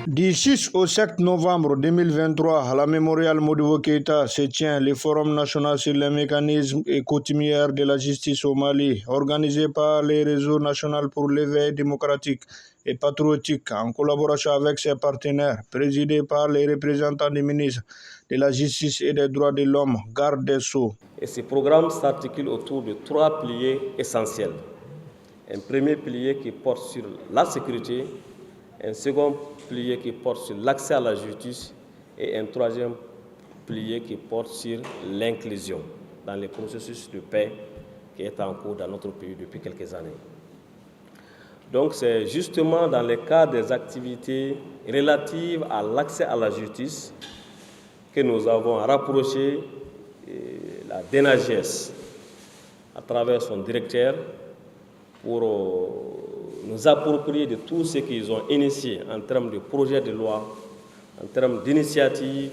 Du 6 au 7 novembre 2023, à la mémorial Modibo Keïta se tient le Forum national sur les mécanismes et coutumières de la justice au Mali, organisé par le Réseau national pour l'éveil démocratique et patriotique en collaboration avec ses partenaires, présidé par les représentants des ministres de la Justice et des droits de l'homme, garde des Sceaux. Et ce programme s'articule autour de 3 piliers essentiels. Un premier pilier qui porte sur la sécurité, un second pilier qui porte sur l'accès à la justice et un troisième pilier qui porte sur l'inclusion dans le processus de paix qui est en cours dans notre pays depuis quelques années. Donc c'est justement dans le cadre des activités relatives à l'accès à la justice que nous avons rapproché la DENAGES à travers son directeur pour nous approprier de tout ce qu'ils ont initié en termes de projets de loi, en termes d'initiatives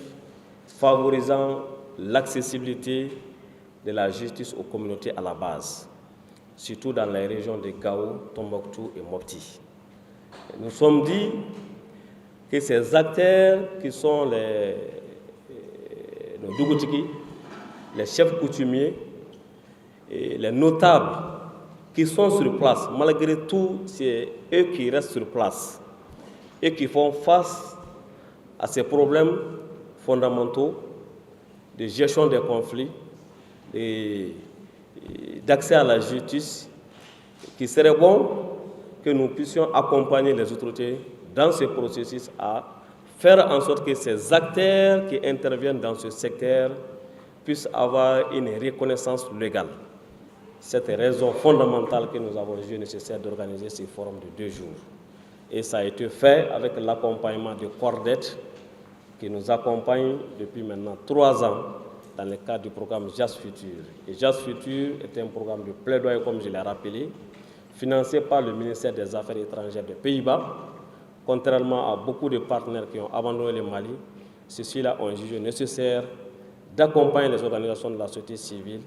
favorisant l'accessibilité de la justice aux communautés à la base, surtout dans les régions de Gao, Tombouctou et Mopti. Nous sommes dit que ces acteurs qui sont nos Dougoutiki, les chefs coutumiers et les notables qui sont sur place, malgré tout, c'est eux qui restent sur place et qui font face à ces problèmes fondamentaux de gestion des conflits, d'accès à la justice, qu'il serait bon que nous puissions accompagner les autorités dans ce processus à faire en sorte que ces acteurs qui interviennent dans ce secteur puissent avoir une reconnaissance légale. C'est une raison fondamentale que nous avons jugé nécessaire d'organiser ce forum de 2 jours. Et ça a été fait avec l'accompagnement de Cordet, qui nous accompagne depuis maintenant 3 ans dans le cadre du programme JAS Futur. Et JAS Futur est un programme de plaidoyer, comme je l'ai rappelé, financé par le ministère des Affaires étrangères des Pays-Bas. Contrairement à beaucoup de partenaires qui ont abandonné le Mali, ceux-ci-là ont jugé nécessaire d'accompagner les organisations de la société civile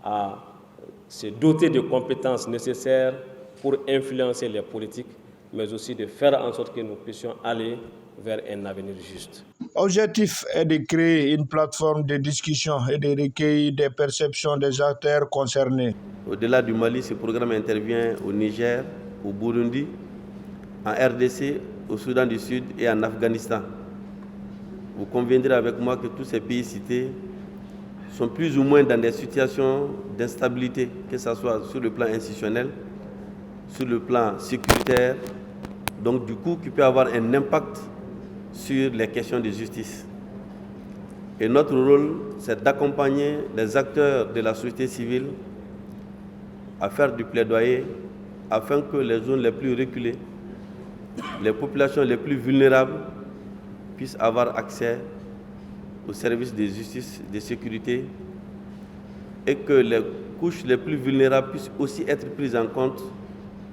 à se doter de compétences nécessaires pour influencer les politiques, mais aussi de faire en sorte que nous puissions aller vers un avenir juste. L'objectif est de créer une plateforme de discussion et de recueil des perceptions des acteurs concernés. Au-delà du Mali, ce programme intervient au Niger, au Burundi, en RDC, au Soudan du Sud et en Afghanistan. Vous conviendrez avec moi que tous ces pays cités sont plus ou moins dans des situations d'instabilité, que ce soit sur le plan institutionnel, sur le plan sécuritaire, donc du coup qui peut avoir un impact sur les questions de justice. Et notre rôle, c'est d'accompagner les acteurs de la société civile à faire du plaidoyer afin que les zones les plus reculées, les populations les plus vulnérables puissent avoir accès aux services de justice, de sécurité, et que les couches les plus vulnérables puissent aussi être prises en compte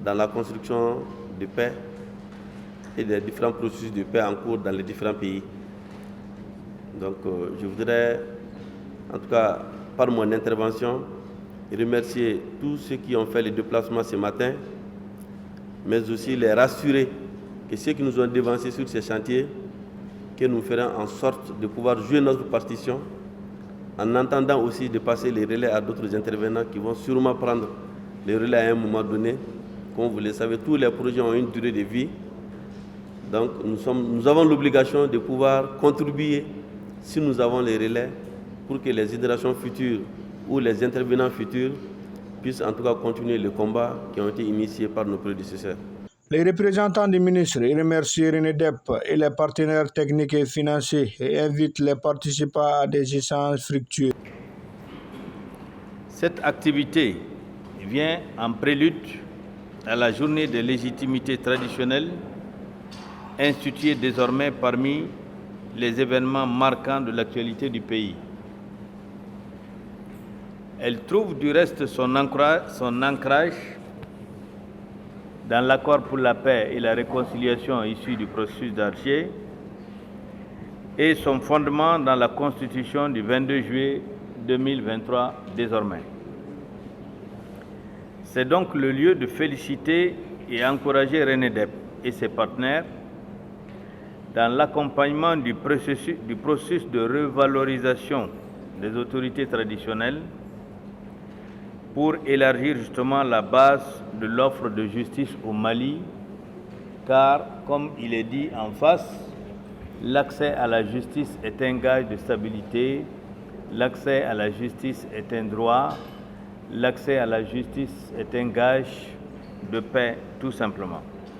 dans la construction de paix et des différents processus de paix en cours dans les différents pays. Donc je voudrais, en tout cas par mon intervention, remercier tous ceux qui ont fait les déplacements ce matin, mais aussi les rassurer que ceux qui nous ont devancés sur ces chantiers, que nous ferons en sorte de pouvoir jouer notre partition, en entendant aussi de passer les relais à d'autres intervenants qui vont sûrement prendre les relais à un moment donné. Comme vous le savez, tous les projets ont une durée de vie. Donc nous avons l'obligation de pouvoir contribuer, si nous avons les relais, pour que les générations futures ou les intervenants futurs puissent en tout cas continuer le combat qui ont été initiés par nos prédécesseurs. Les représentants du ministre remercient RENEDEP et les partenaires techniques et financiers et invitent les participants à des échanges fructueux. Cette activité vient en prélude à la journée de légitimité traditionnelle instituée désormais parmi les événements marquants de l'actualité du pays. Elle trouve du reste son ancrage dans l'accord pour la paix et la réconciliation issu du processus d'Alger et son fondement dans la Constitution du 22 juillet 2023 désormais. C'est donc le lieu de féliciter et encourager RENEDEP et ses partenaires dans l'accompagnement du processus de revalorisation des autorités traditionnelles pour élargir justement la base de l'offre de justice au Mali, car, comme il est dit en face, l'accès à la justice est un gage de stabilité, l'accès à la justice est un droit, l'accès à la justice est un gage de paix, tout simplement.